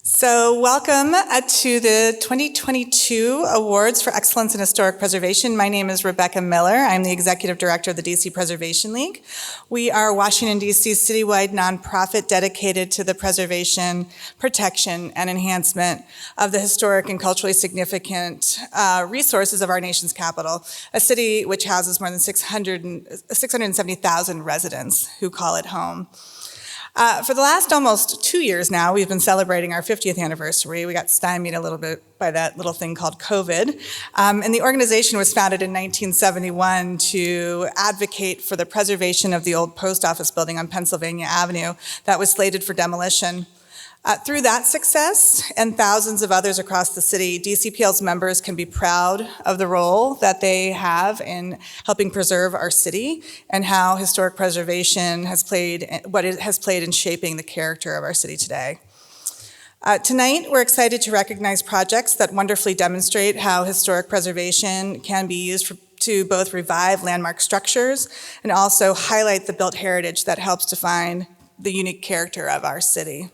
So welcome to the 2022 Awards for Excellence in Historic Preservation. My name is Rebecca Miller. I'm the Executive Director of the DC Preservation League. We are Washington, D.C.'s citywide nonprofit dedicated to the preservation, protection, and enhancement of the historic and culturally significant resources of our nation's capital, a city which houses more than 670,000 residents who call it home. For the last almost 2 years now, we've been celebrating our 50th anniversary. We got stymied a little bit by that little thing called COVID. And the organization was founded in 1971 to advocate for the preservation of the old post office building on Pennsylvania Avenue that was slated for demolition. Through that success and thousands of others across the city, DCPL's members can be proud of the role that they have in helping preserve our city and how historic preservation has played, what it has played in shaping the character of our city today. Tonight, we're excited to recognize projects that wonderfully demonstrate how historic preservation can be used to both revive landmark structures and also highlight the built heritage that helps define the unique character of our city.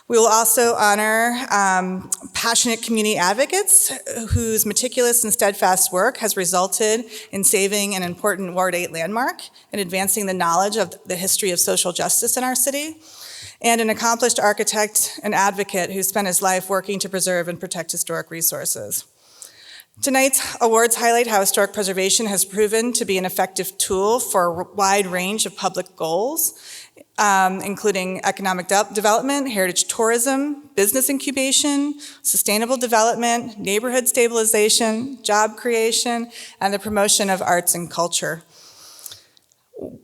We will also honor passionate community advocates whose meticulous and steadfast work has resulted in saving an important Ward 8 landmark and advancing the knowledge of the history of social justice in our city, and an accomplished architect and advocate who spent his life working to preserve and protect historic resources. Tonight's awards highlight how historic preservation has proven to be an effective tool for a wide range of public goals, including economic development, heritage tourism, business incubation, sustainable development, neighborhood stabilization, job creation, and the promotion of arts and culture.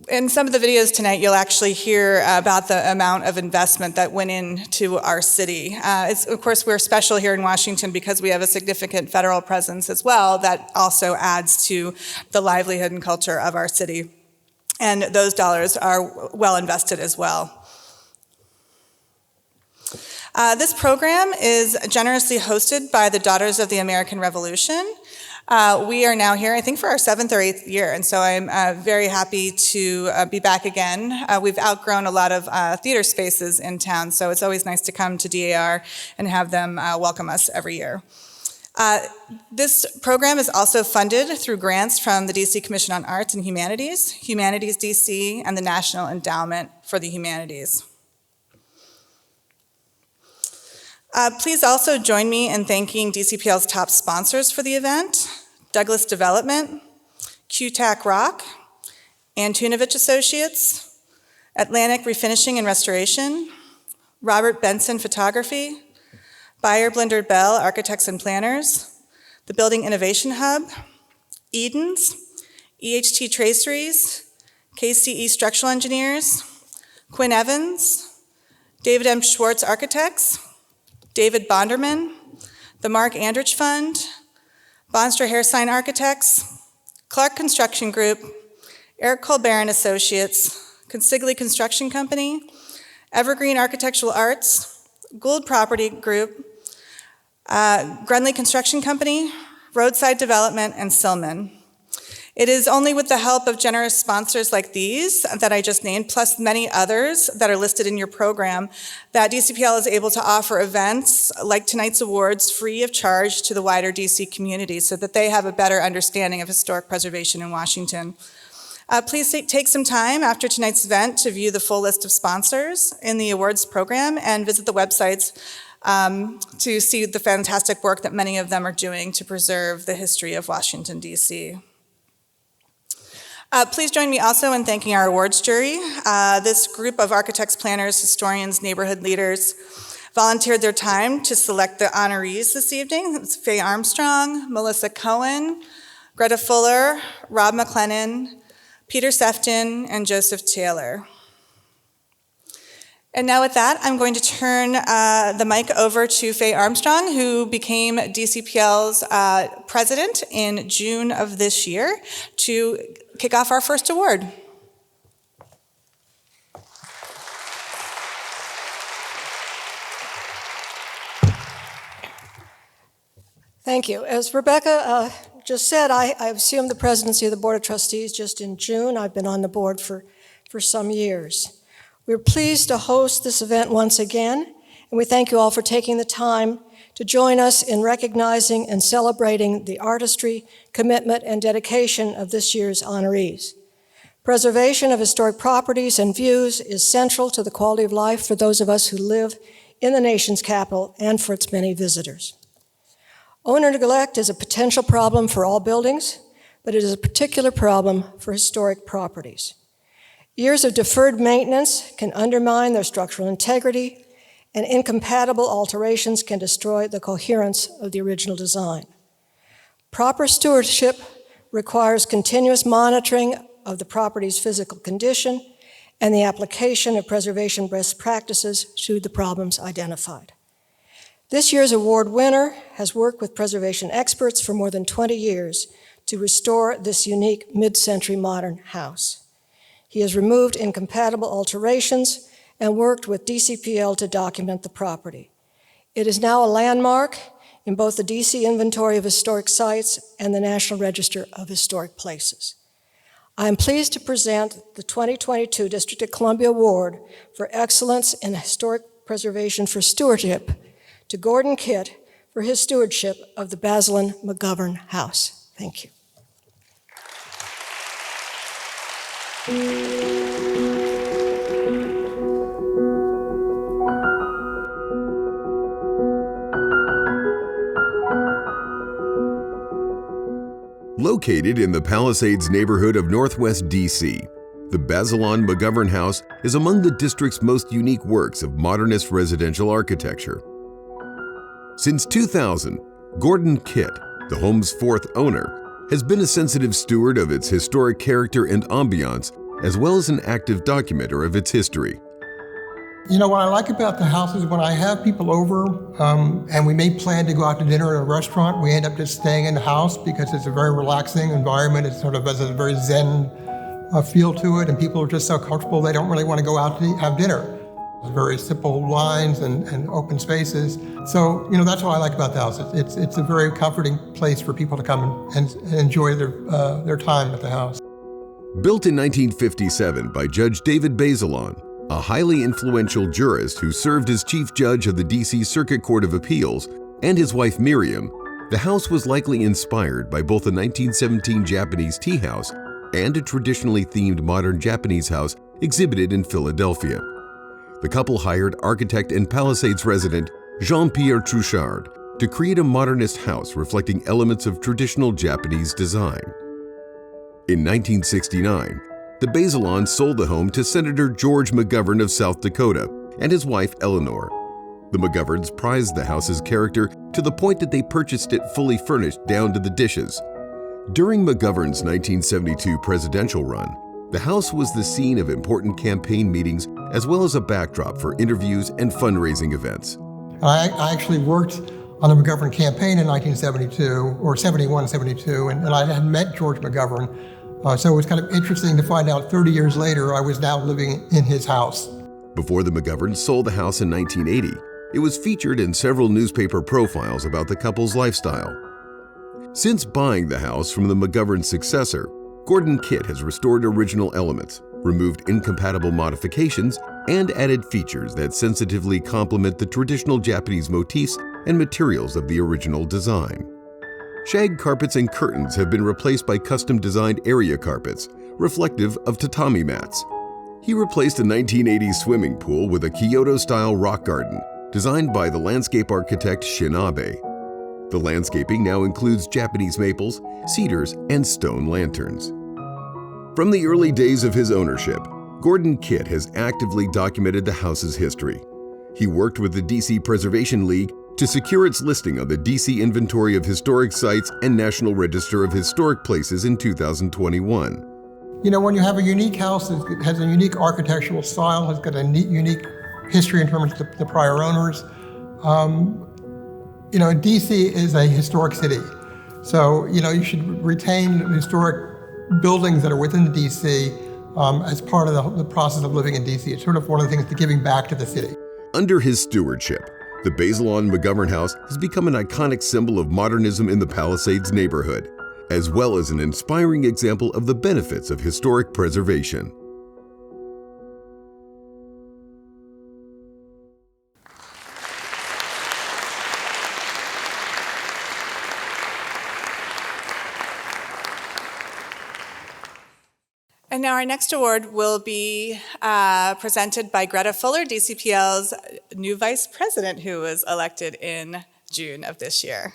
In some of the videos tonight, you'll actually hear about the amount of investment that went into our city. Of course, we're special here in Washington because we have a significant federal presence as well that also adds to the livelihood and culture of our city. And those dollars are well invested as well. This program is generously hosted by the Daughters of the American Revolution. We are now here, I think, for our 7th or 8th year, and so I'm very happy to be back again. We've outgrown a lot of theater spaces in town, so it's always nice to come to DAR and have them welcome us every year. This program is also funded through grants from the DC Commission on Arts and Humanities, Humanities DC, and the National Endowment for the Humanities. Please also join me in thanking DCPL's top sponsors for the event: Douglas Development, QTAC Rock, Antunovich Associates, Atlantic Refinishing and Restoration, Robert Benson Photography, Beyer Blinder Bell Architects and Planners, the Building Innovation Hub, Edens, EHT Traceries, KCE Structural Engineers, Quinn Evans, David M. Schwartz Architects, David Bonderman, the Mark Andrich Fund, Bonstra Hairsign Architects, Clark Construction Group, Eric Colbert and Associates, Consigli Construction Company, Evergreen Architectural Arts, Gould Property Group, Grunley Construction Company, Roadside Development, and Silman. It is only with the help of generous sponsors like these that I just named, plus many others that are listed in your program, that DCPL is able to offer events like tonight's awards free of charge to the wider DC community so that they have a better understanding of historic preservation in Washington. Please take some time after tonight's event to view the full list of sponsors in the awards program and visit the websites to see the fantastic work that many of them are doing to preserve the history of Washington, D.C. Please join me also in thanking our awards jury. This group of architects, planners, historians, neighborhood leaders volunteered their time to select the honorees this evening. It's Faye Armstrong, Melissa Cohen, Greta Fuller, Rob McLennan, Peter Sefton, and Joseph Taylor. And now with that, I'm going to turn the mic over to Faye Armstrong, who became DCPL's president in June of this year, to kick off our first award. Thank you. As Rebecca just said, I assumed the presidency of the Board of Trustees just in June. I've been on the board for some years. We're pleased to host this event once again, and we thank you all for taking the time to join us in recognizing and celebrating the artistry, commitment, and dedication of this year's honorees. Preservation of historic properties and views is central to the quality of life for those of us who live in the nation's capital and for its many visitors. Owner neglect is a potential problem for all buildings, but it is a particular problem for historic properties. Years of deferred maintenance can undermine their structural integrity, and incompatible alterations can destroy the coherence of the original design. Proper stewardship requires continuous monitoring of the property's physical condition and the application of preservation best practices should the problems identified. This year's award winner has worked with preservation experts for more than 20 years to restore this unique mid-century modern house. He has removed incompatible alterations and worked with DCPL to document the property. It is now a landmark in both the DC Inventory of Historic Sites and the National Register of Historic Places. I am pleased to present the 2022 District of Columbia Award for Excellence in Historic Preservation for Stewardship to Gordon Kitt for his stewardship of the Bazelon McGovern House. Thank you. Located in the Palisades neighborhood of Northwest D.C., the Bazelon McGovern House is among the district's most unique works of modernist residential architecture. Since 2000, Gordon Kitt, the home's fourth owner, has been a sensitive steward of its historic character and ambiance, as well as an active documenter of its history. You know, what I like about the house is when I have people over and we may plan to go out to dinner at a restaurant, we end up just staying in the house because it's a very relaxing environment. It sort of has a very zen feel to it, and people are just so comfortable they don't really want to go out to have dinner. Very simple lines and open spaces. So, you know, that's what I like about the house. It's a very comforting place for people to come and enjoy their time at the house. Built in 1957 by Judge David Bazelon, a highly influential jurist who served as chief judge of the D.C. Circuit Court of Appeals, and his wife Miriam, the house was likely inspired by both a 1917 Japanese tea house and a traditionally themed modern Japanese house exhibited in Philadelphia. The couple hired architect and Palisades resident Jean-Pierre Trouchard to create a modernist house reflecting elements of traditional Japanese design. In 1969, the Bazelons sold the home to Senator George McGovern of South Dakota and his wife Eleanor. The McGoverns prized the house's character to the point that they purchased it fully furnished down to the dishes. During McGovern's 1972 presidential run, the house was the scene of important campaign meetings as well as a backdrop for interviews and fundraising events. I actually worked on the McGovern campaign in 1972, or 71, 72, and I had met George McGovern. So it was kind of interesting to find out 30 years later I was now living in his house. Before the McGoverns sold the house in 1980, it was featured in several newspaper profiles about the couple's lifestyle. Since buying the house from the McGovern successor, Gordon Kitt has restored original elements, removed incompatible modifications, and added features that sensitively complement the traditional Japanese motifs and materials of the original design. Shag carpets and curtains have been replaced by custom-designed area carpets, reflective of tatami mats. He replaced a 1980s swimming pool with a Kyoto-style rock garden, designed by the landscape architect Shin Abe. The landscaping now includes Japanese maples, cedars, and stone lanterns. From the early days of his ownership, Gordon Kitt has actively documented the house's history. He worked with the DC Preservation League to secure its listing on the DC Inventory of Historic Sites and National Register of Historic Places in 2021. You know, when you have a unique house that has a unique architectural style, has got a unique history in terms of the prior owners, you know, DC is a historic city. So, you know, you should retain historic buildings that are within the DC as part of the process of living in DC. It's sort of one of the things, the giving back to the city. Under his stewardship, the Bazelon McGovern House has become an iconic symbol of modernism in the Palisades neighborhood, as well as an inspiring example of the benefits of historic preservation. And now our next award will be presented by Greta Fuller, DCPL's new vice president, who was elected in June of this year.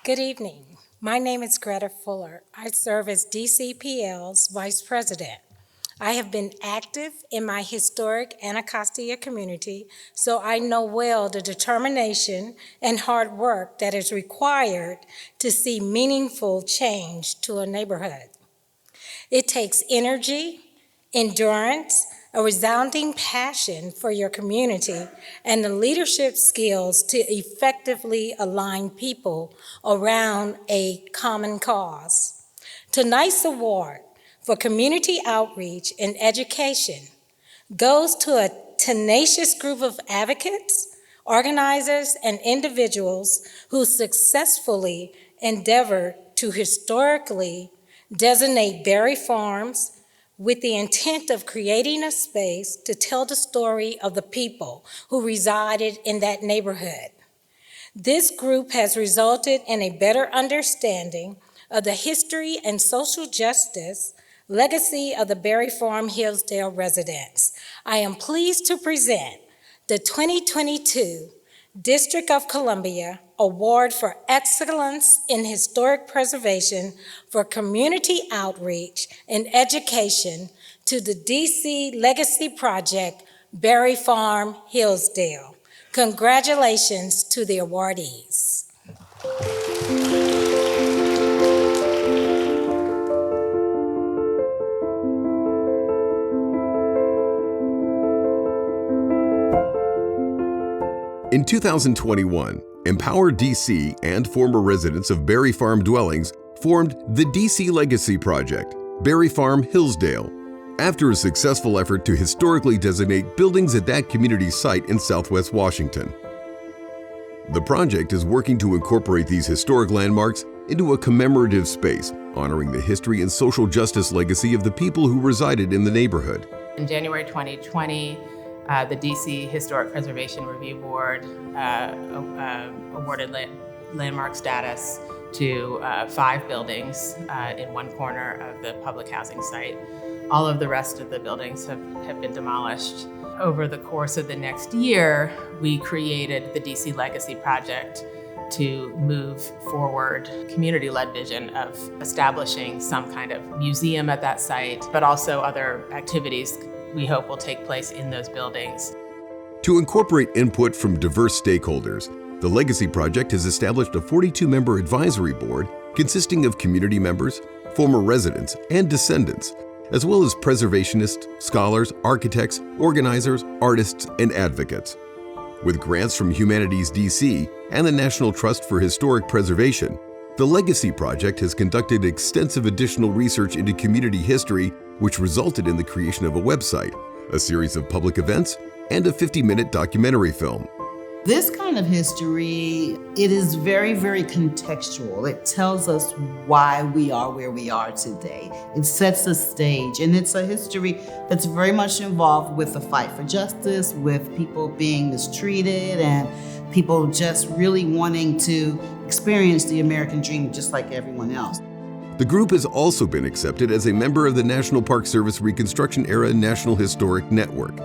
Good evening. My name is Greta Fuller. I serve as DCPL's Vice President. I have been active in my historic Anacostia community, so I know well the determination and hard work that is required to see meaningful change to a neighborhood. It takes energy, endurance, a resounding passion for your community, and the leadership skills to effectively align people around a common cause. Tonight's award for community outreach and education goes to a tenacious group of advocates, organizers, and individuals who successfully endeavored to historically designate Berry Farms with the intent of creating a space to tell the story of the people who resided in that neighborhood. This group has resulted in a better understanding of the history and social justice legacy of the Berry Farm Hillsdale residents. I am pleased to present the 2022 District of Columbia Award for Excellence in Historic Preservation for Community Outreach and Education to the DC Legacy Project, Berry Farm, Hillsdale. Congratulations to the awardees. In 2021, Empower DC and former residents of Berry Farm dwellings formed the DC Legacy Project, Berry Farm Hillsdale, after a successful effort to historically designate buildings at that community site in Southwest Washington. The project is working to incorporate these historic landmarks into a commemorative space, honoring the history and social justice legacy of the people who resided in the neighborhood. In January 2020, the DC Historic Preservation Review Board awarded landmark status to 5 buildings in one corner of the public housing site. All of the rest of the buildings have been demolished. Over the course of the next year, we created the DC Legacy Project to move forward community-led vision of establishing some kind of museum at that site, but also other activities we hope will take place in those buildings. To incorporate input from diverse stakeholders, the Legacy Project has established a 42-member advisory board consisting of community members, former residents, and descendants, as well as preservationists, scholars, architects, organizers, artists, and advocates. With grants from Humanities DC and the National Trust for Historic Preservation, the Legacy Project has conducted extensive additional research into community history, which resulted in the creation of a website, a series of public events, and a 50-minute documentary film. This kind of history, it is very, very contextual. It tells us why we are where we are today. It sets a stage, and it's a history that's very much involved with the fight for justice, with people being mistreated, and people just really wanting to experience the American dream just like everyone else. The group has also been accepted as a member of the National Park Service Reconstruction Era National Historic Network,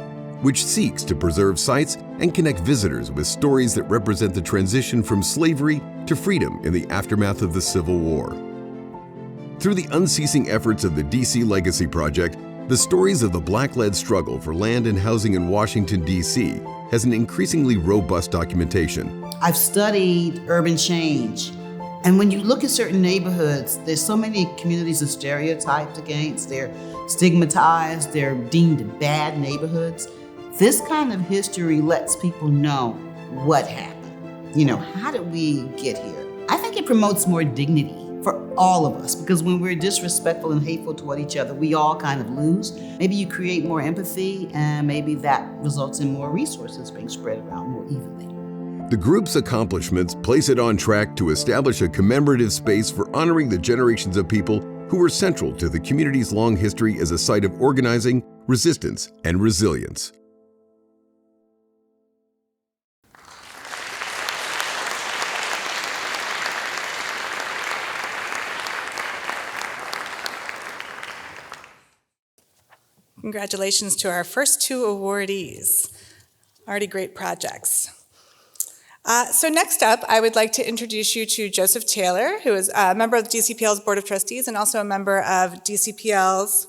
which seeks to preserve sites and connect visitors with stories that represent the transition from slavery to freedom in the aftermath of the Civil War. Through the unceasing efforts of the DC Legacy Project, the stories of the Black-led struggle for land and housing in Washington, D.C. has an increasingly robust documentation. I've studied urban change, and when you look at certain neighborhoods, there's so many communities are stereotyped against, they're stigmatized, they're deemed bad neighborhoods. This kind of history lets people know what happened. You know, how did we get here? I think it promotes more dignity for all of us, because when we're disrespectful and hateful toward each other, we all kind of lose. Maybe you create more empathy, and maybe that results in more resources being spread around more evenly. The group's accomplishments place it on track to establish a commemorative space for honoring the generations of people who were central to the community's long history as a site of organizing, resistance, and resilience. Congratulations to our first two awardees. Already great projects. So next up, I would like to introduce you to Joseph Taylor, who is a member of the DCPL's Board of Trustees and also a member of DCPL's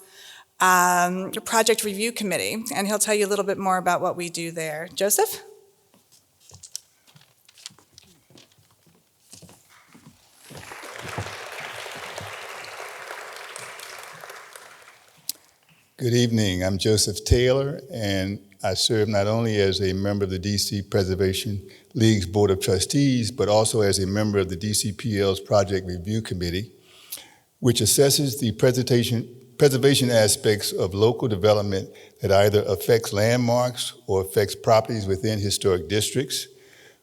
Project Review Committee, and he'll tell you a little bit more about what we do there. Joseph? Good evening. I'm Joseph Taylor, and I serve not only as a member of the DC Preservation League's Board of Trustees, but also as a member of the DCPL's Project Review Committee, which assesses the preservation aspects of local development that either affects landmarks or affects properties within historic districts.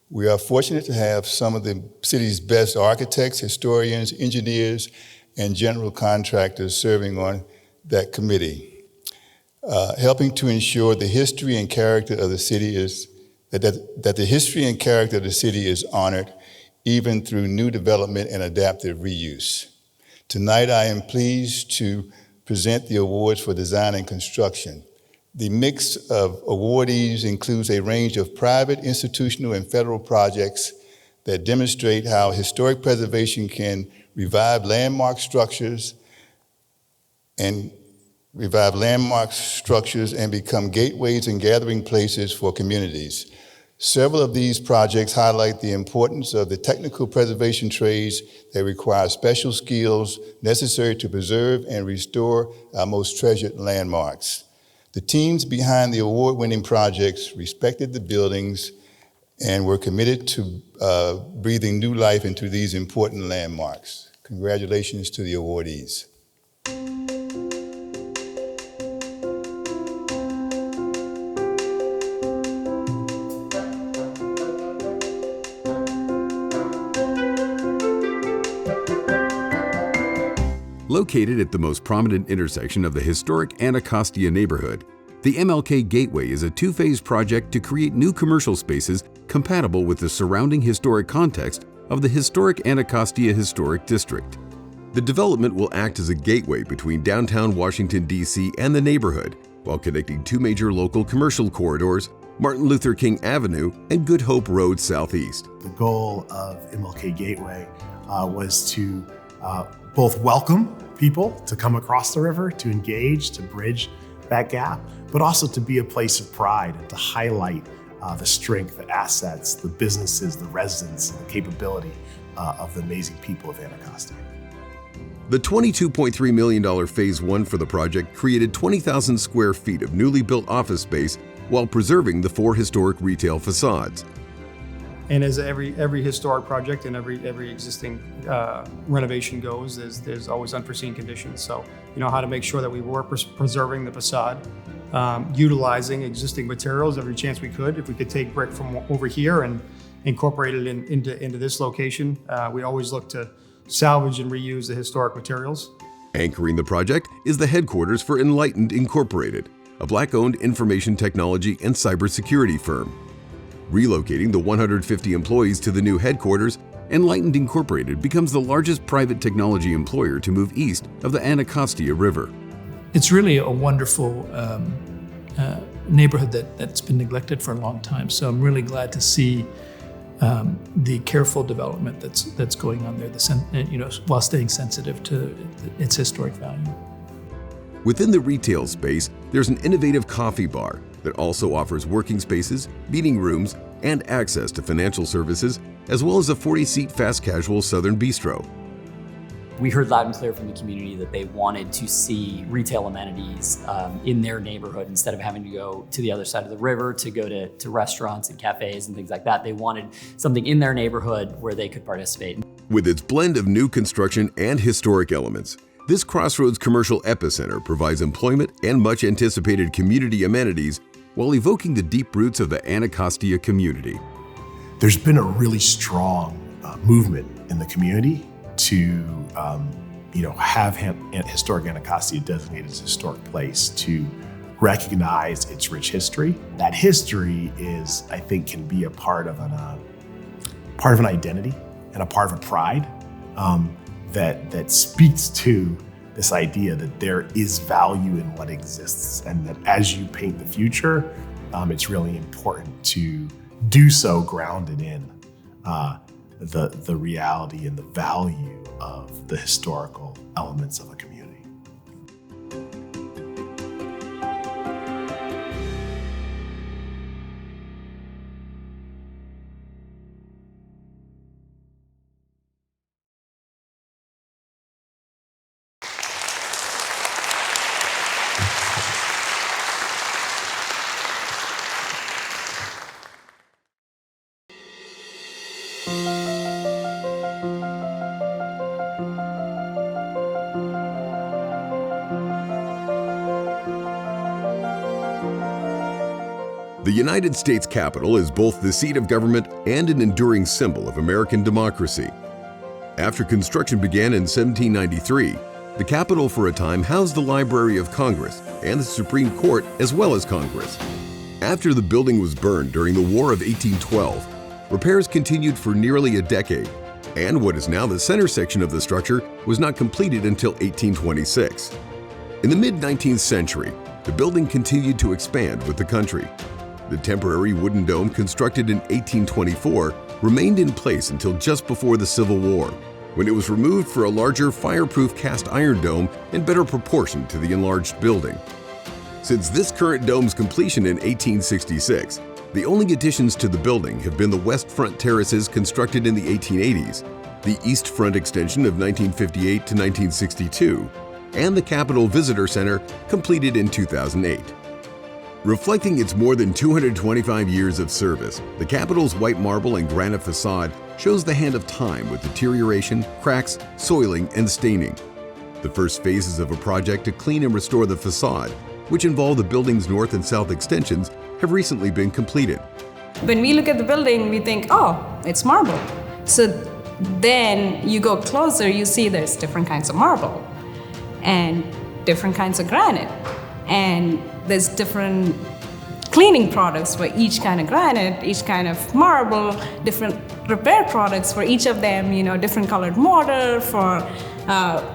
We are fortunate to have some of the city's best architects, historians, engineers, and general contractors serving on that committee. Helping to ensure the history and character of the city is that the history and character of the city is honored even through new development and adaptive reuse. Tonight, I am pleased to present the awards for design and construction. The mix of awardees includes a range of private, institutional, and federal projects that demonstrate how historic preservation can revive landmark structures and become gateways and gathering places for communities. Several of these projects highlight the importance of the technical preservation trades that require special skills necessary to preserve and restore our most treasured landmarks. The teams behind the award-winning projects respected the buildings and were committed to breathing new life into these important landmarks. Congratulations to the awardees. Located at the most prominent intersection of the historic Anacostia neighborhood, the MLK Gateway is a two-phase project to create new commercial spaces compatible with the surrounding historic context of the historic Anacostia Historic District. The development will act as a gateway between downtown Washington, D.C. and the neighborhood, while connecting two major local commercial corridors, Martin Luther King Avenue and Good Hope Road Southeast. The goal of MLK Gateway was to both welcome people to come across the river, to engage, to bridge that gap, but also to be a place of pride and to highlight the strength, the assets, the businesses, the residents, and the capability of the amazing people of Anacostia. The $22.3 million Phase 1 for the project created 20,000 square feet of newly built office space while preserving the 4 historic retail facades. And as every historic project and every existing renovation goes, there's always unforeseen conditions. So, how to make sure that we were preserving the facade, utilizing existing materials every chance we could. If we could take brick from over here and incorporate it into this location, we always look to salvage and reuse the historic materials. Anchoring the project is the headquarters for Enlightened Incorporated, a Black-owned information technology and cybersecurity firm. Relocating the 150 employees to the new headquarters, Enlightened Incorporated becomes the largest private technology employer to move east of the Anacostia River. It's really a wonderful neighborhood that's been neglected for a long time. So I'm really glad to see the careful development that's going on there, while staying sensitive to its historic value. Within the retail space, there's an innovative coffee bar that also offers working spaces, meeting rooms, and access to financial services, as well as a 40-seat fast casual Southern bistro. We heard loud and clear from the community that they wanted to see retail amenities in their neighborhood instead of having to go to the other side of the river to go to restaurants and cafes and things like that. They wanted something in their neighborhood where they could participate. With its blend of new construction and historic elements, this Crossroads commercial epicenter provides employment and much anticipated community amenities while evoking the deep roots of the Anacostia community. There's been a really strong movement in the community to have historic Anacostia designated as a historic place, to recognize its rich history. That history can be a part of an identity and a part of a pride that speaks to this idea that there is value in what exists, and that as you paint the future, it's really important to do so grounded in the reality and the value of the historical elements of a community. The United States Capitol is both the seat of government and an enduring symbol of American democracy. After construction began in 1793, the Capitol for a time housed the Library of Congress and the Supreme Court as well as Congress. After the building was burned during the War of 1812, repairs continued for nearly a decade, and what is now the center section of the structure was not completed until 1826. In the mid-19th century, the building continued to expand with the country. The temporary wooden dome constructed in 1824 remained in place until just before the Civil War, when it was removed for a larger fireproof cast iron dome and better proportioned to the enlarged building. Since this current dome's completion in 1866, the only additions to the building have been the west front terraces constructed in the 1880s, the east front extension of 1958 to 1962, and the Capitol Visitor Center completed in 2008. Reflecting its more than 225 years of service, the Capitol's white marble and granite facade shows the hand of time with deterioration, cracks, soiling, and staining. The first phases of a project to clean and restore the facade, which involve the building's north and south extensions, have recently been completed. When we look at the building, we think, oh, it's marble. So then you go closer, you see there's different kinds of marble and different kinds of granite. And there's different cleaning products for each kind of granite, each kind of marble, different repair products for each of them, different colored mortar for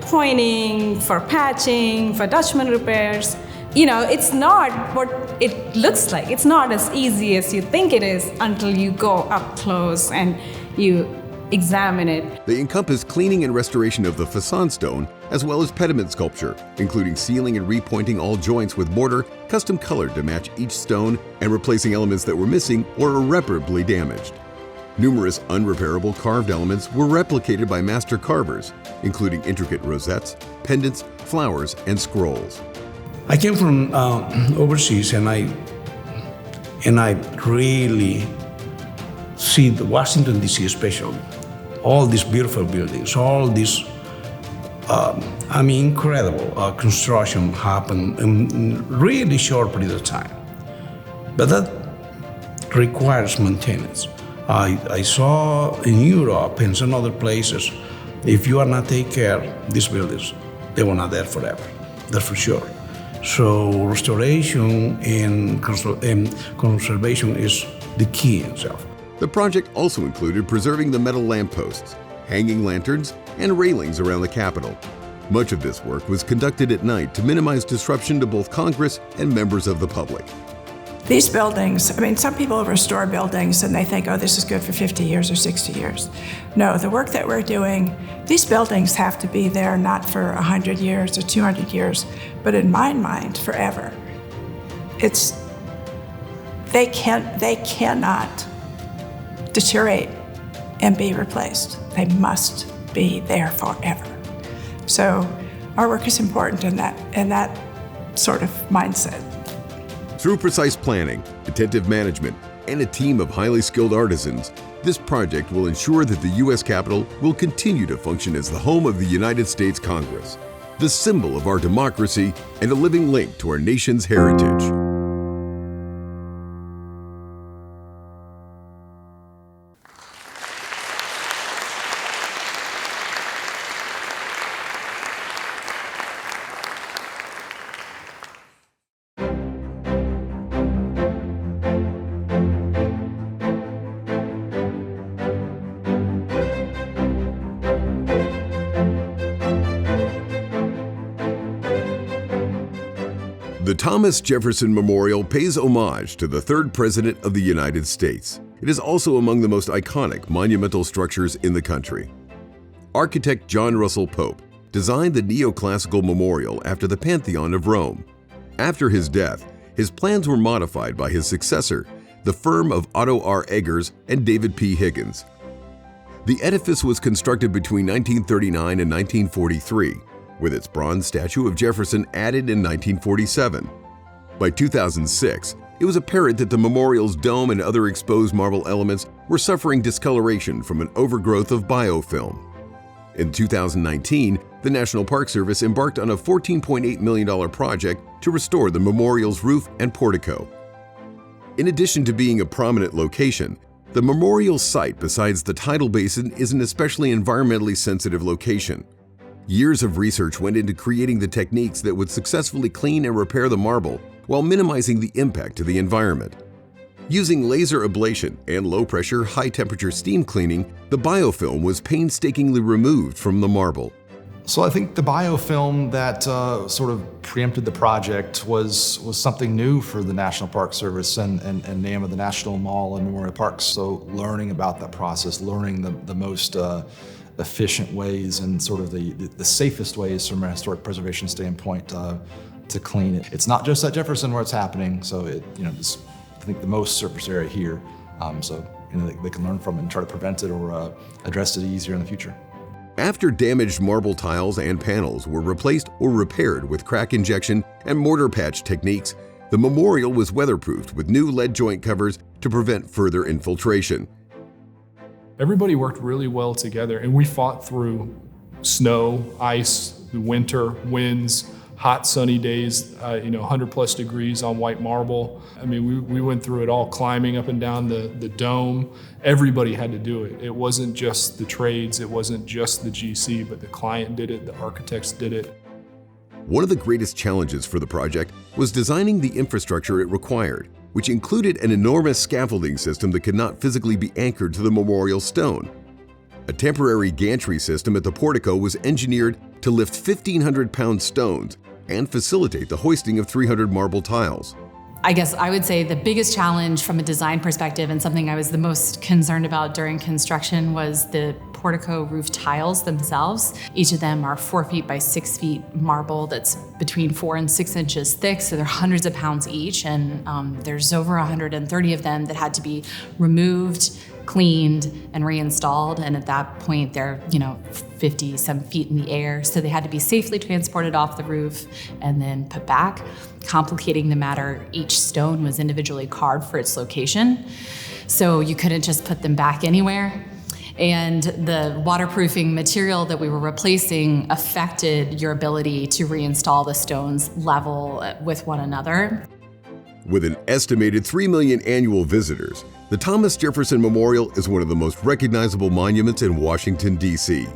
pointing, for patching, for Dutchman repairs. It's not what it looks like. It's not as easy as you think it is until you go up close and you examine it. They encompass cleaning and restoration of the facade stone, as well as pediment sculpture, including sealing and repointing all joints with mortar, custom colored to match each stone, and replacing elements that were missing or irreparably damaged. Numerous unrepairable carved elements were replicated by master carvers, including intricate rosettes, pendants, flowers, and scrolls. I came from overseas, and I really see the Washington, D.C. especially, all these beautiful buildings, all these, incredible construction happened in really short period of time. But that requires maintenance. I saw in Europe and some other places, if you are not taking care of these buildings, they were not there forever, that's for sure. So restoration and conservation is the key in itself. The project also included preserving the metal lampposts, hanging lanterns, and railings around the Capitol. Much of this work was conducted at night to minimize disruption to both Congress and members of the public. These buildings, some people restore buildings and they think, oh, this is good for 50 years or 60 years. No, the work that we're doing, these buildings have to be there not for 100 years or 200 years, but in my mind, forever. They cannot deteriorate and be replaced. They must be there forever. So our work is important in that sort of mindset. Through precise planning, attentive management, and a team of highly skilled artisans, this project will ensure that the U.S. Capitol will continue to function as the home of the United States Congress, the symbol of our democracy and a living link to our nation's heritage. The Thomas Jefferson Memorial pays homage to the third President of the United States. It is also among the most iconic monumental structures in the country. Architect John Russell Pope designed the neoclassical memorial after the Pantheon of Rome. After his death, his plans were modified by his successor, the firm of Otto R. Eggers and David P. Higgins. The edifice was constructed between 1939 and 1943, with its bronze statue of Jefferson added in 1947. By 2006, it was apparent that the memorial's dome and other exposed marble elements were suffering discoloration from an overgrowth of biofilm. In 2019, the National Park Service embarked on a $14.8 million project to restore the memorial's roof and portico. In addition to being a prominent location, the memorial site besides the tidal basin is an especially environmentally sensitive location. Years of research went into creating the techniques that would successfully clean and repair the marble while minimizing the impact to the environment. Using laser ablation and low-pressure, high-temperature steam cleaning, the biofilm was painstakingly removed from the marble. So I think the biofilm that sort of preempted the project was something new for the National Park Service and NAMA, the National Mall and Memorial Parks. So learning about that process, learning the most efficient ways and sort of the safest ways from a historic preservation standpoint to clean it. It's not just at Jefferson where it's happening, so I think the most surface area here, so they can learn from it and try to prevent it or address it easier in the future. After damaged marble tiles and panels were replaced or repaired with crack injection and mortar patch techniques, the memorial was weatherproofed with new lead joint covers to prevent further infiltration. Everybody worked really well together, and we fought through snow, ice, winter, winds, hot sunny days, 100+ degrees on white marble. I mean, we went through it all, climbing up and down the dome. Everybody had to do it. It wasn't just the trades, it wasn't just the GC, but the client did it, the architects did it. One of the greatest challenges for the project was designing the infrastructure it required, which included an enormous scaffolding system that could not physically be anchored to the memorial stone. A temporary gantry system at the portico was engineered to lift 1,500-pound stones and facilitate the hoisting of 300 marble tiles. I guess I would say the biggest challenge from a design perspective and something I was the most concerned about during construction was the portico roof tiles themselves. Each of them are 4 feet by 6 feet marble that's between 4 and 6 inches thick, so they're hundreds of pounds each, and there's over 130 of them that had to be removed, cleaned, and reinstalled, and at that point they're 50-some feet in the air, so they had to be safely transported off the roof and then put back. Complicating the matter, each stone was individually carved for its location, so you couldn't just put them back anywhere. And the waterproofing material that we were replacing affected your ability to reinstall the stones level with one another. With an estimated 3 million annual visitors, the Thomas Jefferson Memorial is one of the most recognizable monuments in Washington, D.C.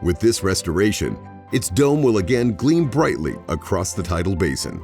With this restoration, its dome will again gleam brightly across the tidal basin.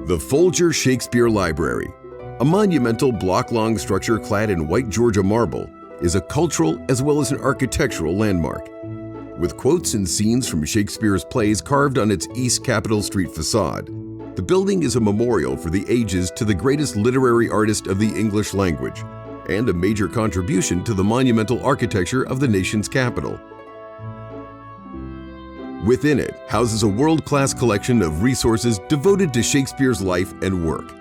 The Folger Shakespeare Library, a monumental block-long structure clad in white Georgia marble, is a cultural as well as an architectural landmark. With quotes and scenes from Shakespeare's plays carved on its East Capitol Street facade, the building is a memorial for the ages to the greatest literary artist of the English language, and a major contribution to the monumental architecture of the nation's capital. Within it houses a world-class collection of resources devoted to Shakespeare's life and work.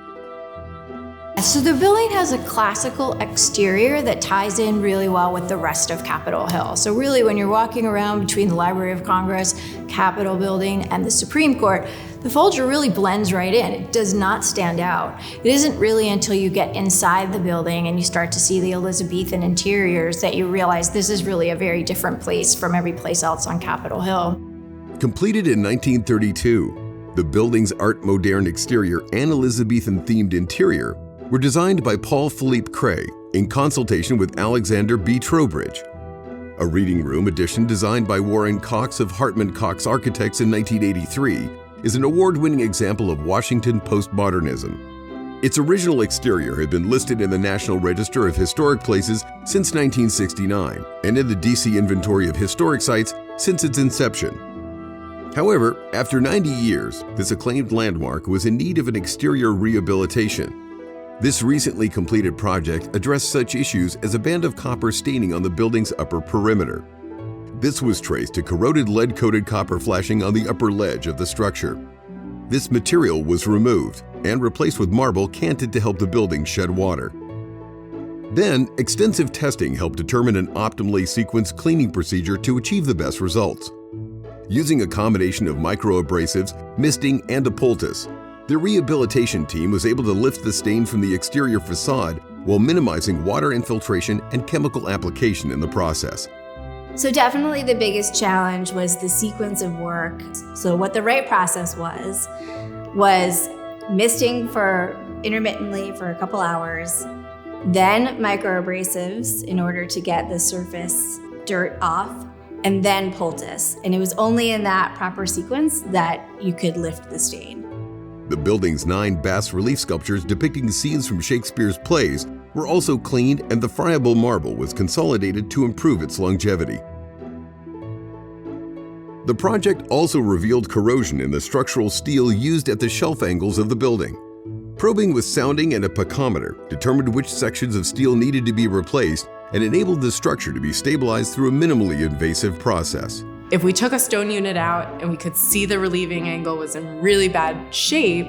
So the building has a classical exterior that ties in really well with the rest of Capitol Hill. So really when you're walking around between the Library of Congress, Capitol Building, and the Supreme Court, the Folger really blends right in. It does not stand out. It isn't really until you get inside the building and you start to see the Elizabethan interiors that you realize this is really a very different place from every place else on Capitol Hill. Completed in 1932, The building's Art Moderne exterior and Elizabethan-themed interior were designed by Paul Philippe Cray in consultation with Alexander B. Trowbridge. A reading room addition designed by Warren Cox of Hartman Cox Architects in 1983 is an award-winning example of Washington postmodernism. Its original exterior had been listed in the National Register of Historic Places since 1969 and in the DC Inventory of Historic Sites since its inception. However, after 90 years, this acclaimed landmark was in need of an exterior rehabilitation. This recently completed project addressed such issues as a band of copper staining on the building's upper perimeter. This was traced to corroded lead-coated copper flashing on the upper ledge of the structure. This material was removed and replaced with marble canted to help the building shed water. Then, extensive testing helped determine an optimally sequenced cleaning procedure to achieve the best results. Using a combination of microabrasives, misting, and a poultice, the rehabilitation team was able to lift the stain from the exterior facade while minimizing water infiltration and chemical application in the process. So definitely the biggest challenge was the sequence of work. So what the right process was misting for intermittently for a couple hours, then microabrasives in order to get the surface dirt off, and then poultice. And it was only in that proper sequence that you could lift the stain. The building's 9 bas-relief sculptures depicting scenes from Shakespeare's plays were also cleaned, and the friable marble was consolidated to improve its longevity. The project also revealed corrosion in the structural steel used at the shelf angles of the building. Probing with sounding and a picometer determined which sections of steel needed to be replaced and enabled the structure to be stabilized through a minimally invasive process. If we took a stone unit out and we could see the relieving angle was in really bad shape,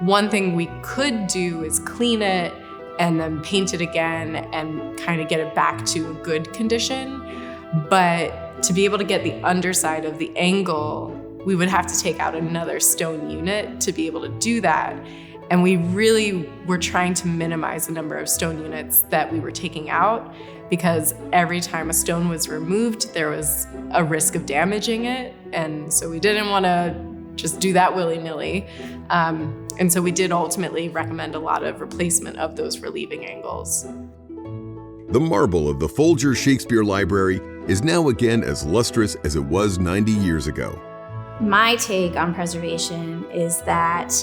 one thing we could do is clean it and then paint it again and kind of get it back to a good condition. But to be able to get the underside of the angle, we would have to take out another stone unit to be able to do that. And we really were trying to minimize the number of stone units that we were taking out, because every time a stone was removed, there was a risk of damaging it. And so we didn't want to just do that willy-nilly. And so we did ultimately recommend a lot of replacement of those relieving angles. The marble of the Folger Shakespeare Library is now again as lustrous as it was 90 years ago. My take on preservation is that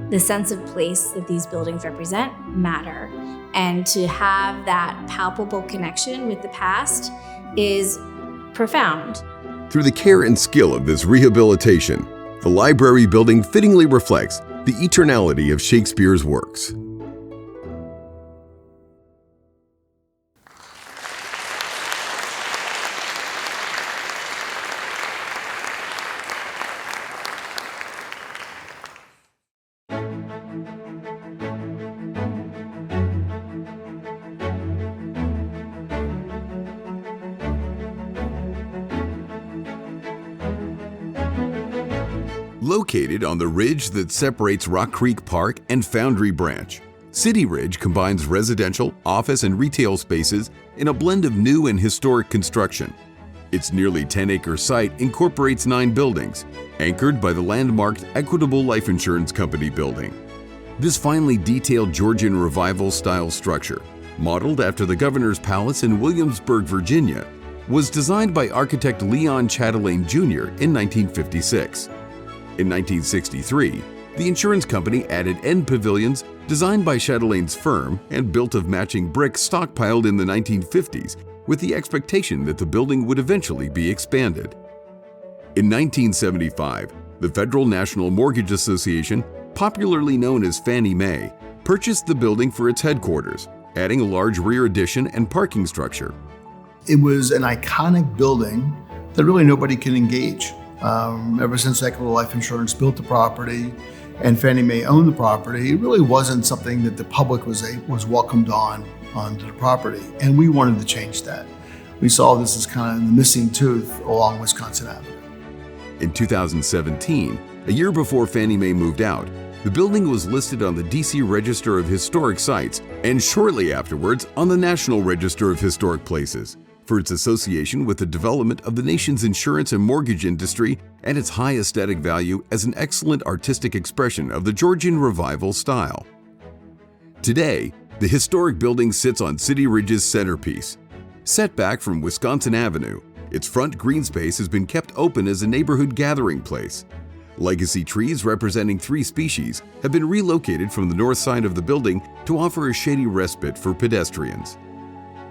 the sense of place that these buildings represent matter. And to have that palpable connection with the past is profound. Through the care and skill of this rehabilitation, the library building fittingly reflects the eternality of Shakespeare's works. Located on the ridge that separates Rock Creek Park and Foundry Branch, City Ridge combines residential, office, and retail spaces in a blend of new and historic construction. Its nearly 10-acre site incorporates 9 buildings, anchored by the landmarked Equitable Life Insurance Company building. This finely detailed Georgian Revival-style structure, modeled after the Governor's Palace in Williamsburg, Virginia, was designed by architect Leon Chatelain Jr. in 1956. In 1963, the insurance company added end pavilions designed by Chatelain's firm and built of matching bricks stockpiled in the 1950s with the expectation that the building would eventually be expanded. In 1975, the Federal National Mortgage Association, popularly known as Fannie Mae, purchased the building for its headquarters, adding a large rear addition and parking structure. It was an iconic building that really nobody can engage. Ever since Equitable Life Insurance built the property and Fannie Mae owned the property, it really wasn't something that the public was welcomed onto the property. And we wanted to change that. We saw this as kind of the missing tooth along Wisconsin Avenue. In 2017, a year before Fannie Mae moved out, the building was listed on the DC Register of Historic Sites and shortly afterwards on the National Register of Historic Places. for its association with the development of the nation's insurance and mortgage industry and its high aesthetic value as an excellent artistic expression of the Georgian Revival style. Today, the historic building sits on City Ridge's centerpiece. Set back from Wisconsin Avenue, its front green space has been kept open as a neighborhood gathering place. Legacy trees representing 3 species have been relocated from the north side of the building to offer a shady respite for pedestrians.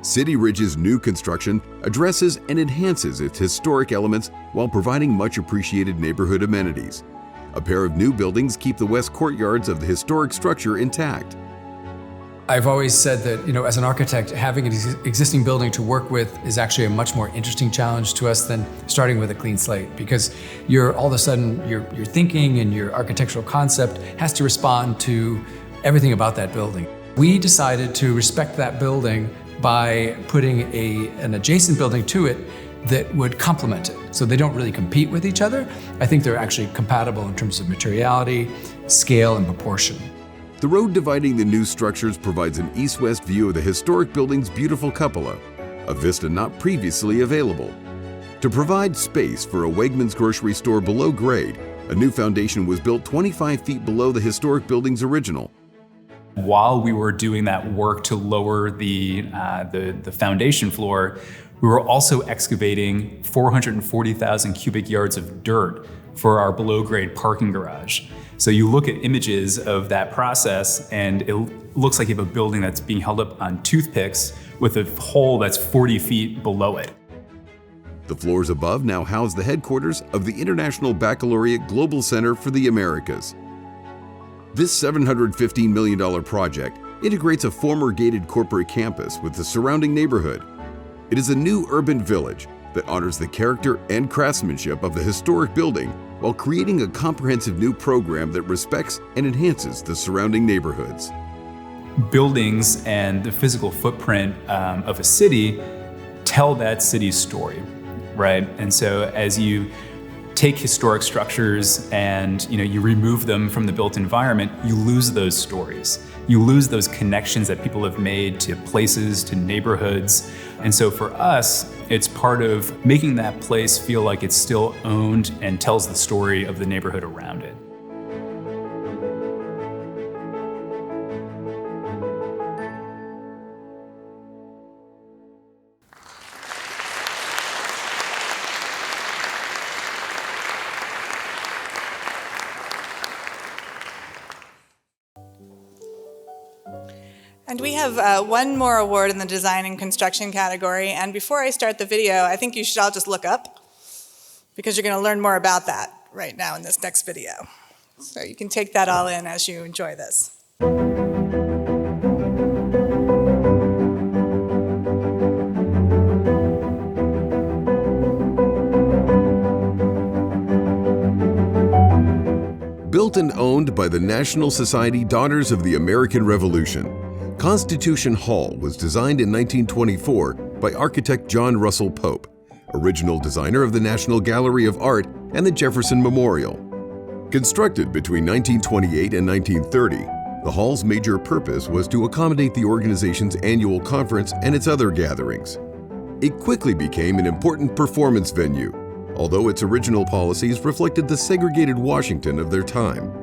City Ridge's new construction addresses and enhances its historic elements while providing much appreciated neighborhood amenities. A pair of new buildings keep the west courtyards of the historic structure intact. I've always said that, as an architect, having an existing building to work with is actually a much more interesting challenge to us than starting with a clean slate, because you're all of a sudden, your thinking and your architectural concept has to respond to everything about that building. We decided to respect that building by putting an adjacent building to it that would complement it. So they don't really compete with each other. I think they're actually compatible in terms of materiality, scale, and proportion. The road dividing the new structures provides an east-west view of the historic building's beautiful cupola, a vista not previously available. To provide space for a Wegmans grocery store below grade, a new foundation was built 25 feet below the historic building's original. While we were doing that work to lower the foundation floor, we were also excavating 440,000 cubic yards of dirt for our below-grade parking garage. So you look at images of that process, and it looks like you have a building that's being held up on toothpicks with a hole that's 40 feet below it. The floors above now house the headquarters of the International Baccalaureate Global Center for the Americas. This $715 million project integrates a former gated corporate campus with the surrounding neighborhood. It is a new urban village that honors the character and craftsmanship of the historic building while creating a comprehensive new program that respects and enhances the surrounding neighborhoods. Buildings and the physical footprint of a city tell that city's story, right? And so as you take historic structures and you remove them from the built environment, you lose those stories. You lose those connections that people have made to places, to neighborhoods. And so for us, it's part of making that place feel like it's still owned and tells the story of the neighborhood around it. And we have one more award in the design and construction category. And before I start the video, I think you should all just look up, because you're going to learn more about that right now in this next video. So you can take that all in as you enjoy this. Built and owned by the National Society Daughters of the American Revolution, Constitution Hall was designed in 1924 by architect John Russell Pope, original designer of the National Gallery of Art and the Jefferson Memorial. Constructed between 1928 and 1930, the hall's major purpose was to accommodate the organization's annual conference and its other gatherings. It quickly became an important performance venue, although its original policies reflected the segregated Washington of their time.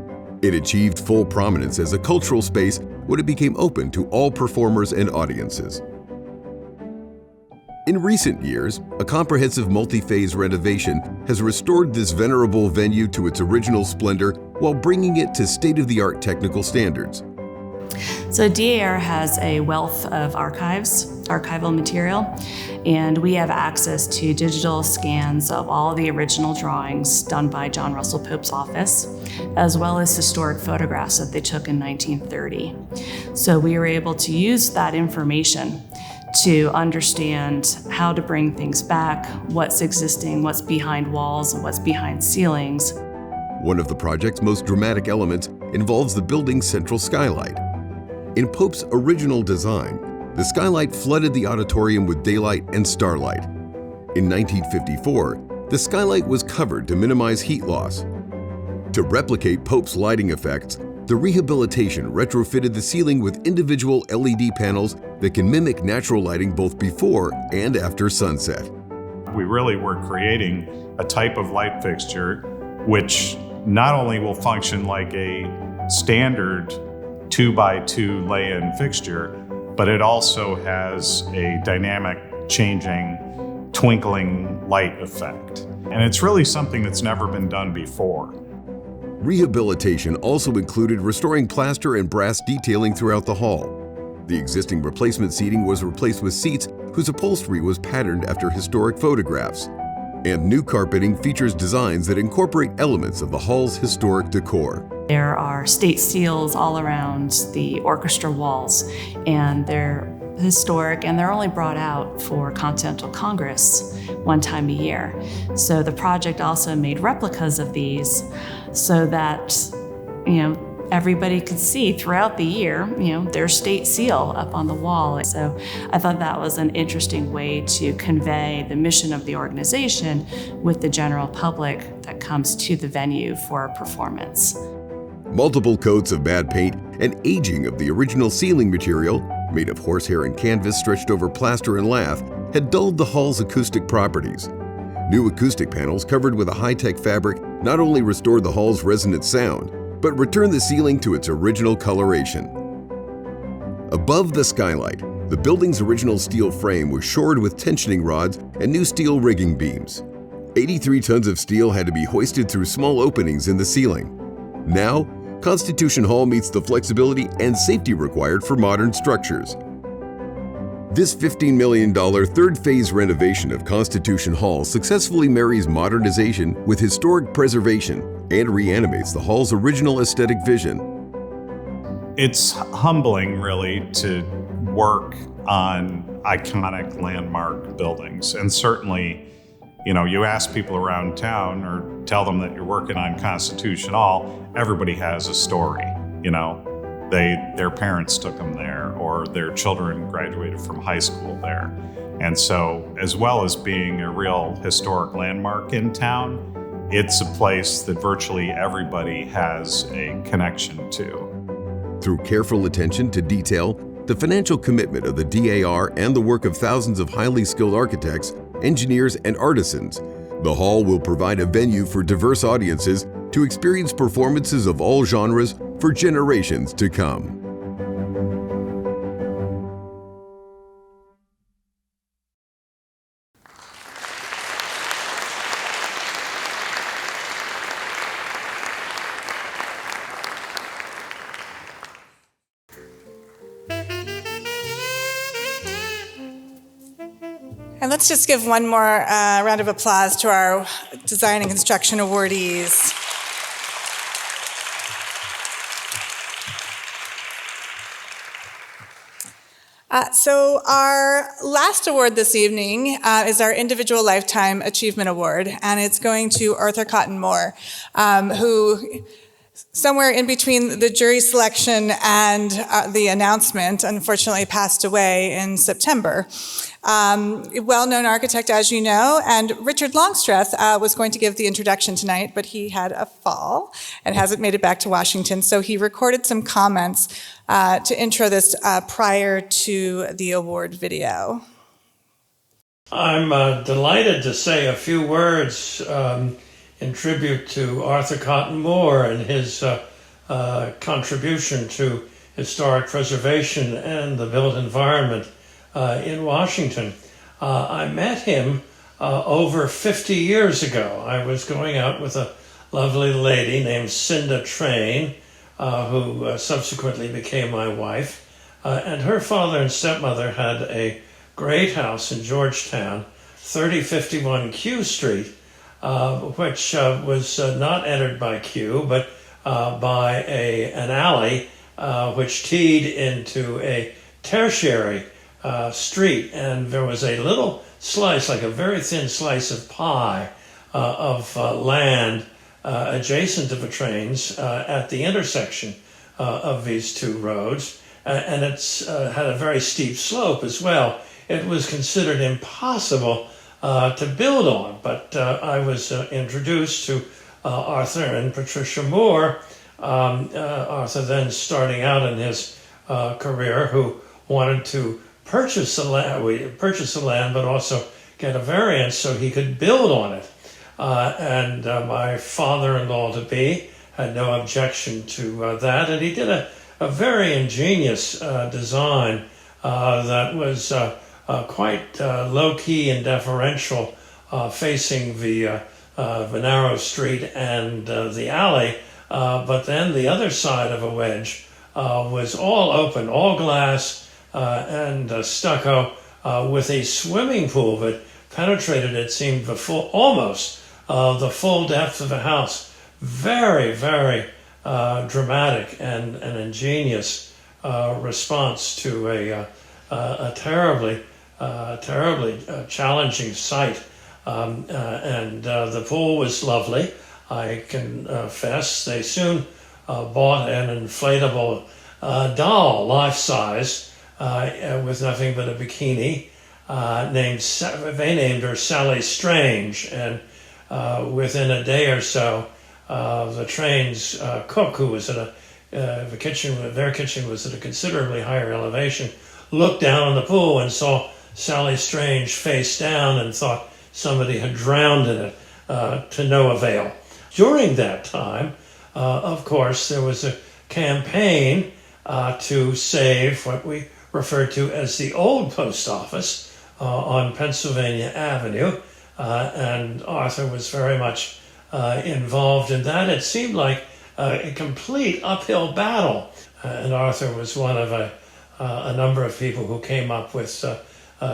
It achieved full prominence as a cultural space when it became open to all performers and audiences. In recent years, a comprehensive multi-phase renovation has restored this venerable venue to its original splendor while bringing it to state-of-the-art technical standards. So DAR has a wealth of archival material, and we have access to digital scans of all the original drawings done by John Russell Pope's office, as well as historic photographs that they took in 1930. So we were able to use that information to understand how to bring things back, what's existing, what's behind walls, and what's behind ceilings. One of the project's most dramatic elements involves the building's central skylight. In Pope's original design, the skylight flooded the auditorium with daylight and starlight. In 1954, the skylight was covered to minimize heat loss. To replicate Pope's lighting effects, The rehabilitation retrofitted the ceiling with individual LED panels that can mimic natural lighting both before and after sunset. We really were creating a type of light fixture which not only will function like a standard 2x2 lay-in fixture, but it also has a dynamic changing twinkling light effect. And it's really something that's never been done before. Rehabilitation also included restoring plaster and brass detailing throughout the hall. The existing replacement seating was replaced with seats whose upholstery was patterned after historic photographs. And new carpeting features designs that incorporate elements of the hall's historic decor. There are state seals all around the orchestra walls, and they're historic, and they're only brought out for Continental Congress one time a year. So the project also made replicas of these so that, everybody could see throughout the year, their state seal up on the wall. So I thought that was an interesting way to convey the mission of the organization with the general public that comes to the venue for a performance. Multiple coats of bad paint and aging of the original ceiling material, made of horsehair and canvas stretched over plaster and lath, had dulled the hall's acoustic properties. New acoustic panels covered with a high-tech fabric not only restored the hall's resonant sound, but returned the ceiling to its original coloration. Above the skylight, the building's original steel frame was shored with tensioning rods and new steel rigging beams. 83 tons of steel had to be hoisted through small openings in the ceiling. Now, Constitution Hall meets the flexibility and safety required for modern structures. This $15 million third-phase renovation of Constitution Hall successfully marries modernization with historic preservation and reanimates the hall's original aesthetic vision. It's humbling, really, to work on iconic landmark buildings. And certainly, you ask people around town or tell them that you're working on Constitution Hall, everybody has a story, Their parents took them there, or their children graduated from high school there. And so, as well as being a real historic landmark in town, it's a place that virtually everybody has a connection to. Through careful attention to detail, the financial commitment of the DAR, and the work of thousands of highly skilled architects, engineers, and artisans, the hall will provide a venue for diverse audiences to experience performances of all genres for generations to come. And let's just give one more round of applause to our design and construction awardees. So our last award this evening is our Individual Lifetime Achievement Award, and it's going to Arthur Cotton Moore, who somewhere in between the jury selection and the announcement, unfortunately passed away in September. Well-known architect, as you know, and Richard Longstreth was going to give the introduction tonight, but he had a fall and hasn't made it back to Washington, so he recorded some comments to intro this prior to the award video. I'm delighted to say a few words in tribute to Arthur Cotton Moore and his contribution to historic preservation and the built environment in Washington. I met him over 50 years ago. I was going out with a lovely lady named Cinda Train, who subsequently became my wife. And her father and stepmother had a great house in Georgetown, 3051 Q Street, which was not entered by Q, but by an alley which teed into a tertiary street. And there was a little slice, like a very thin slice of pie of land adjacent to the trains at the intersection of these two roads. And it's had a very steep slope as well. It was considered impossible to build on, but I was introduced to Arthur and Patricia Moore Arthur then starting out in his career, who wanted to purchase the land, but also get a variance so he could build on it. And my father-in-law-to-be had no objection to that, and he did a very ingenious design that was quite low-key and deferential, facing the narrow street and the alley, but then the other side of a wedge was all open, all glass and stucco, with a swimming pool that penetrated, it seemed, almost the full depth of the house. Very, very dramatic and an ingenious response to a terribly challenging site. And the pool was lovely, I confess. They soon bought an inflatable doll, life-size, with nothing but a bikini. They named her Sally Strange, and within a day or so, the train's cook, who was at their kitchen was at a considerably higher elevation, looked down on the pool and saw Sally Strange face down and thought somebody had drowned in it, to no avail. During that time, of course, there was a campaign to save what we referred to as the old post office on Pennsylvania Avenue, and Arthur was very much involved in that. It seemed like a complete uphill battle, and Arthur was one of a number of people who came up with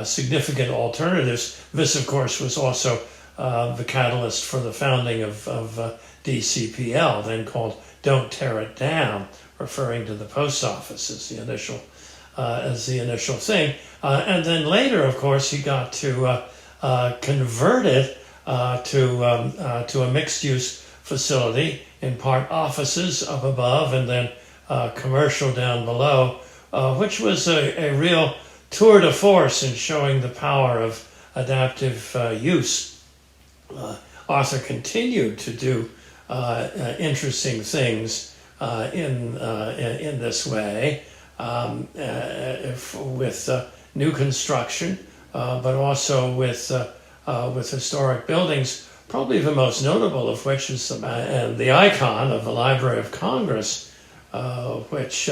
significant alternatives. This, of course, was also the catalyst for the founding of DCPL, then called Don't Tear It Down, referring to the post office as the initial thing. And then later, of course, he got to convert it to a mixed-use facility, in part offices up above and then commercial down below, which was a real tour de force in showing the power of adaptive use. Arthur continued to do interesting things in this way, with new construction, but also with historic buildings. Probably the most notable of which is the icon of the Library of Congress, which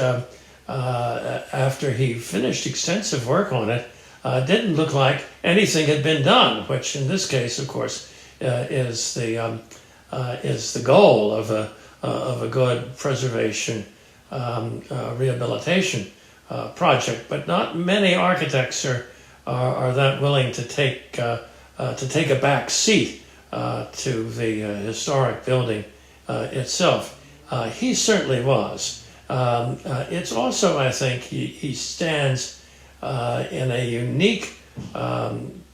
after he finished extensive work on it, didn't look like anything had been done, which in this case, of course, is the goal of a good preservation rehabilitation project. But not many architects are that willing to take a back seat to the historic building itself. He certainly was. It's also, I think, he stands in a unique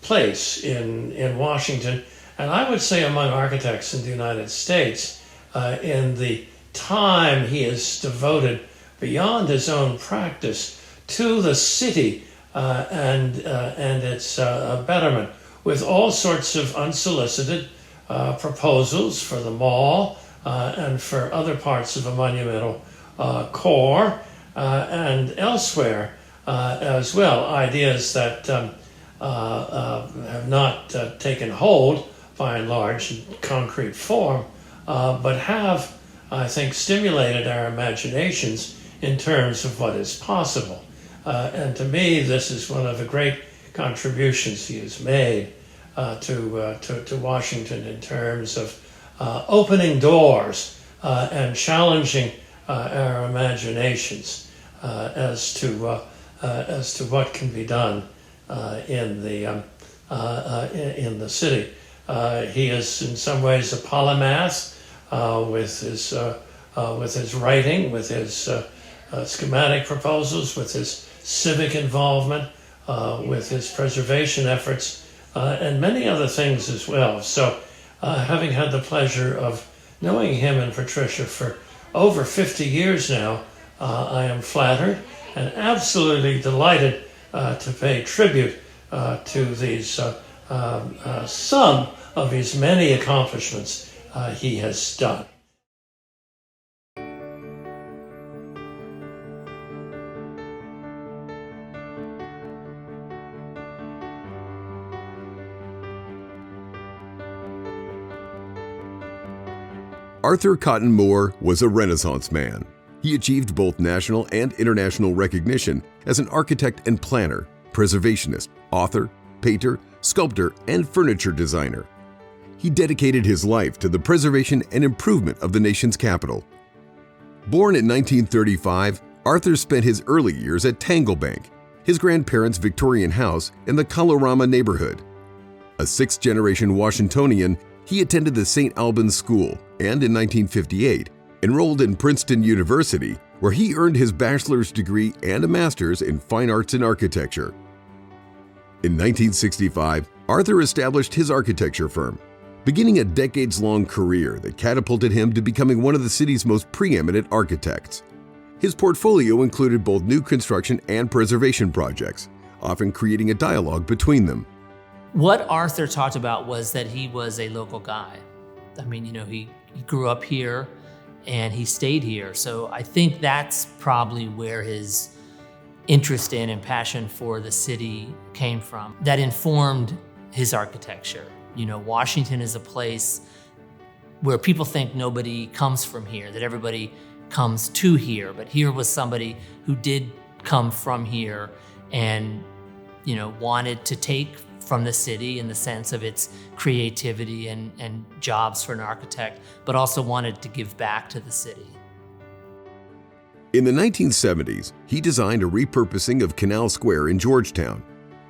place in Washington, and I would say among architects in the United States, in the time he has devoted beyond his own practice to the city and its betterment, with all sorts of unsolicited proposals for the mall and for other parts of a monumental core and elsewhere as well. Ideas that have not taken hold by and large in concrete form, but have, I think, stimulated our imaginations in terms of what is possible. And to me, this is one of the great contributions he has made to Washington in terms of opening doors and challenging our imaginations as to what can be done in the city. He is in some ways a polymath with his writing, with his schematic proposals, with his civic involvement, with his preservation efforts, and many other things as well. So, having had the pleasure of knowing him and Patricia for over 50 years now, I am flattered and absolutely delighted to pay tribute to these some of his many accomplishments he has done. Arthur Cotton Moore was a Renaissance man. He achieved both national and international recognition as an architect and planner, preservationist, author, painter, sculptor, and furniture designer. He dedicated his life to the preservation and improvement of the nation's capital. Born in 1935, Arthur spent his early years at Tanglebank, his grandparents' Victorian house in the Kalorama neighborhood. A sixth-generation Washingtonian, he attended the St. Albans School and in 1958 enrolled in Princeton University, where he earned his bachelor's degree and a master's in fine arts and architecture. In 1965, Arthur established his architecture firm, beginning a decades-long career that catapulted him to becoming one of the city's most preeminent architects. His portfolio included both new construction and preservation projects, often creating a dialogue between them. What Arthur talked about was that he was a local guy. I mean, he grew up here and he stayed here. So I think that's probably where his interest in and passion for the city came from. That informed his architecture. Washington is a place where people think nobody comes from here, that everybody comes to here. But here was somebody who did come from here and, wanted to take from the city in the sense of its creativity and jobs for an architect, but also wanted to give back to the city. In the 1970s, he designed a repurposing of Canal Square in Georgetown.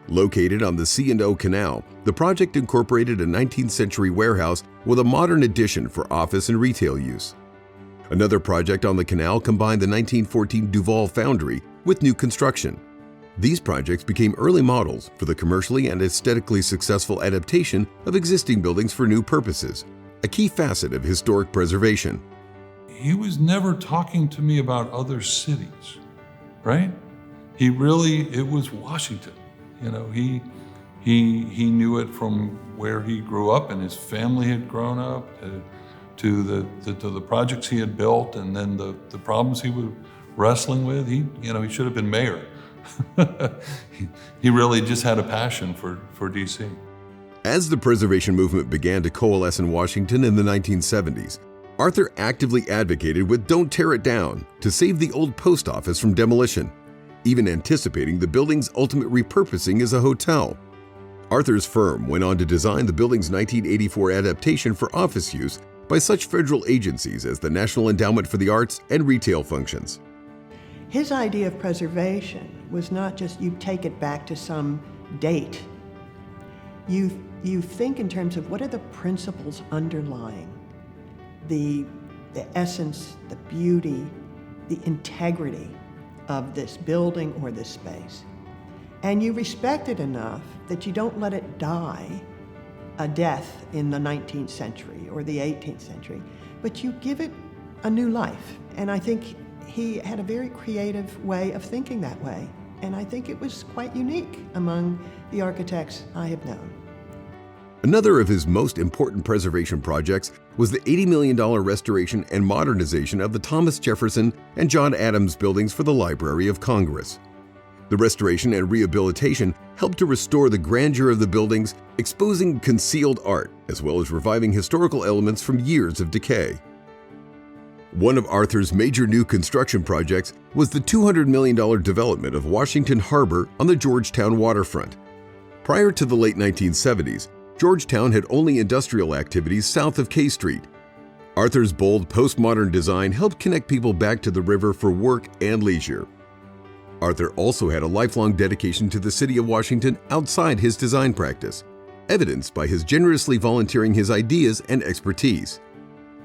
Located on the C&O Canal, the project incorporated a 19th century warehouse with a modern addition for office and retail use. Another project on the canal combined the 1914 Duval Foundry with new construction. These projects became early models for the commercially and aesthetically successful adaptation of existing buildings for new purposes, a key facet of historic preservation. He was never talking to me about other cities, right? It was Washington. He knew it from where he grew up and his family had grown up to the projects he had built and then the problems he was wrestling with. He should have been mayor. He really just had a passion for DC. As the preservation movement began to coalesce in Washington in the 1970s, Arthur actively advocated with Don't Tear It Down to save the old post office from demolition, even anticipating the building's ultimate repurposing as a hotel. Arthur's firm went on to design the building's 1984 adaptation for office use by such federal agencies as the National Endowment for the Arts and retail functions. His idea of preservation was not just you take it back to some date. You think in terms of what are the principles underlying the essence, the beauty, the integrity of this building or this space. And you respect it enough that you don't let it die a death in the 19th century or the 18th century, but you give it a new life. And I think he had a very creative way of thinking that way. And I think it was quite unique among the architects I have known. Another of his most important preservation projects was the $80 million restoration and modernization of the Thomas Jefferson and John Adams buildings for the Library of Congress. The restoration and rehabilitation helped to restore the grandeur of the buildings, exposing concealed art, as well as reviving historical elements from years of decay. One of Arthur's major new construction projects was the $200 million development of Washington Harbor on the Georgetown waterfront. Prior to the late 1970s, Georgetown had only industrial activities south of K Street. Arthur's bold postmodern design helped connect people back to the river for work and leisure. Arthur also had a lifelong dedication to the city of Washington outside his design practice, evidenced by his generously volunteering his ideas and expertise.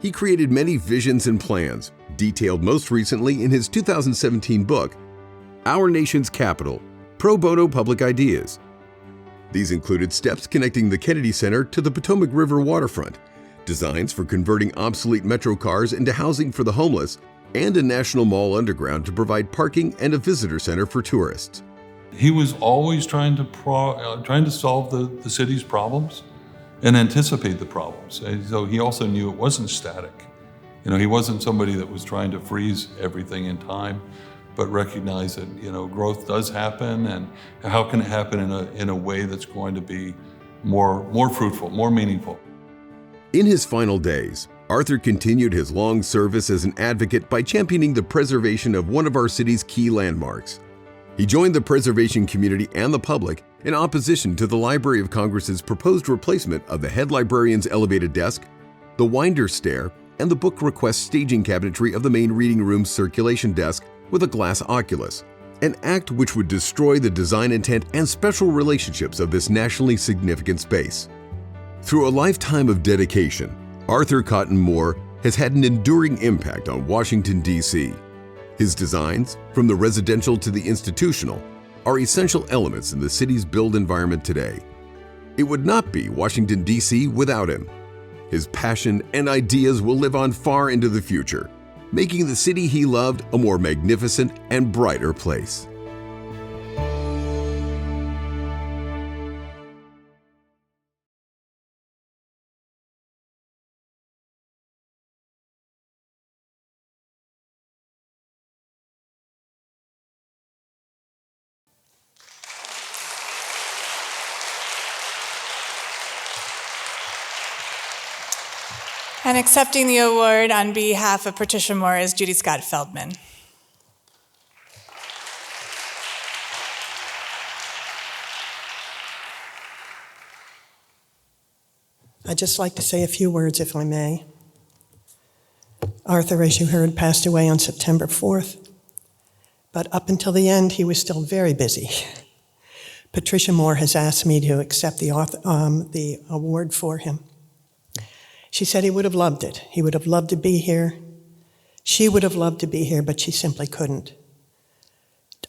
He created many visions and plans, detailed most recently in his 2017 book, Our Nation's Capital: Pro Bono Public Ideas. These included steps connecting the Kennedy Center to the Potomac River waterfront, designs for converting obsolete metro cars into housing for the homeless, and a National Mall underground to provide parking and a visitor center for tourists. He was always trying to solve the city's problems and anticipate the problems. And so he also knew it wasn't static. He wasn't somebody that was trying to freeze everything in time, but recognize that growth does happen, and how can it happen in a way that's going to be more fruitful, more meaningful. In his final days, Arthur continued his long service as an advocate by championing the preservation of one of our city's key landmarks. He joined the preservation community and the public in opposition to the Library of Congress's proposed replacement of the head librarian's elevated desk, the winder stair, and the book request staging cabinetry of the main reading room's circulation desk with a glass oculus, an act which would destroy the design intent and special relationships of this nationally significant space. Through a lifetime of dedication, Arthur Cotton Moore has had an enduring impact on Washington, D.C. His designs, from the residential to the institutional, are essential elements in the city's built environment today. It would not be Washington, D.C. without him. His passion and ideas will live on far into the future, making the city he loved a more magnificent and brighter place. And accepting the award on behalf of Patricia Moore is Judy Scott Feldman. I'd just like to say a few words, if I may. Arthur, as you heard, passed away on September 4th, but up until the end, he was still very busy. Patricia Moore has asked me to accept the award for him. She said he would have loved it. He would have loved to be here. She would have loved to be here, but she simply couldn't.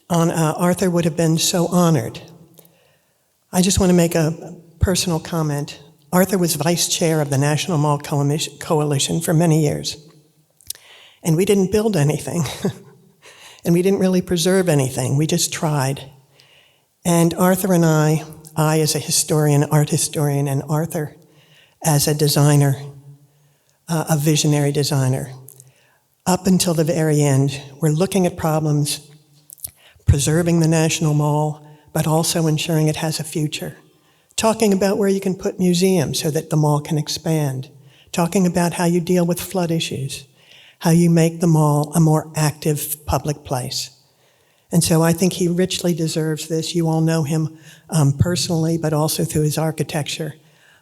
Arthur would have been so honored. I just want to make a personal comment. Arthur was vice chair of the National Mall Coalition for many years. And we didn't build anything. And we didn't really preserve anything. We just tried. And Arthur and I as a historian, art historian, and Arthur as a designer, a visionary designer, up until the very end, we're looking at problems, preserving the National Mall, but also ensuring it has a future. Talking about where you can put museums so that the mall can expand. Talking about how you deal with flood issues. How you make the mall a more active public place. And so I think he richly deserves this. You all know him personally, but also through his architecture.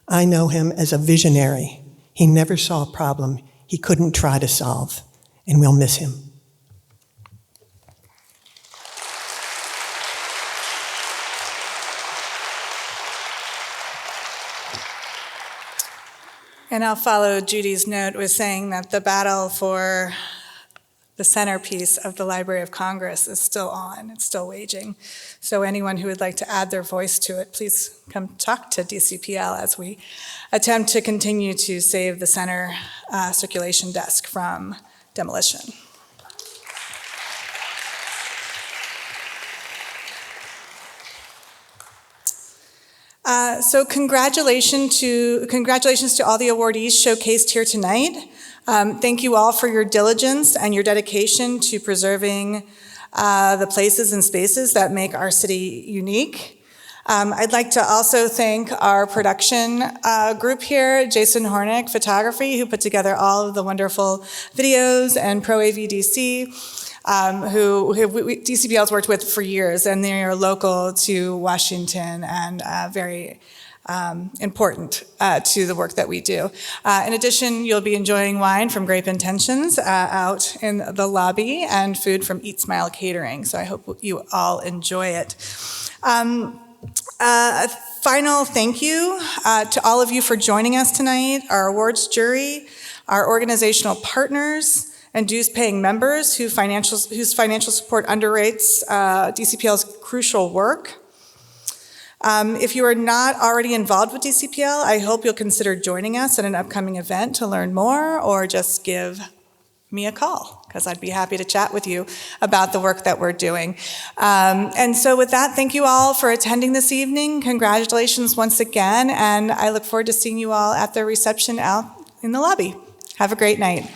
I know him as a visionary. He never saw a problem he couldn't try to solve, and we'll miss him. And I'll follow Judy's note with saying that the battle for the centerpiece of the Library of Congress is still on, it's still waging. So anyone who would like to add their voice to it, please come talk to DCPL as we attempt to continue to save the center circulation desk from demolition. So congratulations to all the awardees showcased here tonight. Thank you all for your diligence and your dedication to preserving the places and spaces that make our city unique. I'd like to also thank our production group here, Jason Hornick Photography, who put together all of the wonderful videos, and Pro AV DC, who DCPL's worked with for years, and they are local to Washington and very important to the work that we do. In addition, you'll be enjoying wine from Grape Intentions out in the lobby and food from Eat Smile Catering, so I hope you all enjoy it. A final thank you to all of you for joining us tonight, our awards jury, our organizational partners, and dues-paying members whose financial support underrates DCPL's crucial work. If you are not already involved with DCPL, I hope you'll consider joining us at an upcoming event to learn more, or just give me a call, because I'd be happy to chat with you about the work that we're doing. And so with that, thank you all for attending this evening. Congratulations once again, and I look forward to seeing you all at the reception out in the lobby. Have a great night.